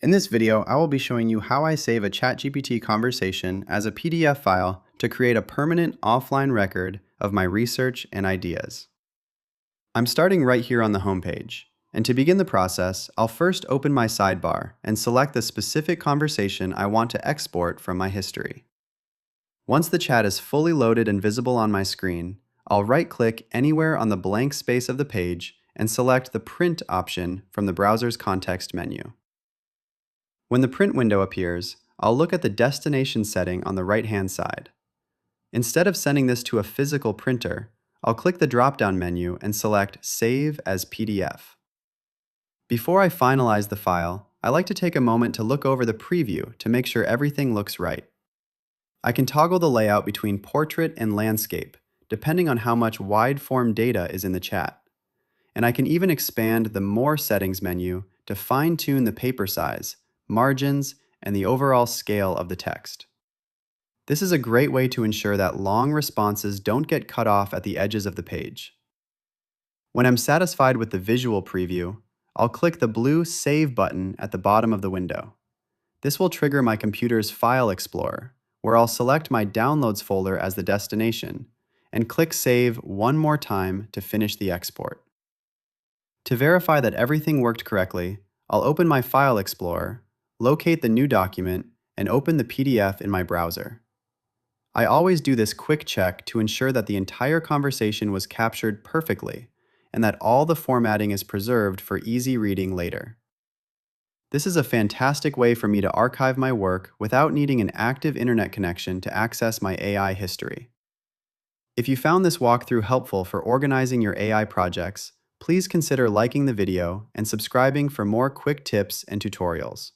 In this video, I will be showing you how I save a ChatGPT conversation as a PDF file to create a permanent offline record of my research and ideas. I'm starting right here on the homepage, and to begin the process, I'll first open my sidebar and select the specific conversation I want to export from my history. Once the chat is fully loaded and visible on my screen, I'll right-click anywhere on the blank space of the page and select the Print option from the browser's context menu. When the print window appears, I'll look at the destination setting on the right-hand side. Instead of sending this to a physical printer, I'll click the drop-down menu and select Save as PDF. Before I finalize the file, I like to take a moment to look over the preview to make sure everything looks right. I can toggle the layout between portrait and landscape, depending on how much wide-form data is in the chat. And I can even expand the More Settings menu to fine-tune the paper size, margins, and the overall scale of the text. This is a great way to ensure that long responses don't get cut off at the edges of the page. When I'm satisfied with the visual preview, I'll click the blue Save button at the bottom of the window. This will trigger my computer's File Explorer, where I'll select my Downloads folder as the destination, and click Save one more time to finish the export. To verify that everything worked correctly, I'll open my File Explorer, locate the new document, and open the PDF in my browser. I always do this quick check to ensure that the entire conversation was captured perfectly and that all the formatting is preserved for easy reading later. This is a fantastic way for me to archive my work without needing an active internet connection to access my AI history. If you found this walkthrough helpful for organizing your AI projects, please consider liking the video and subscribing for more quick tips and tutorials.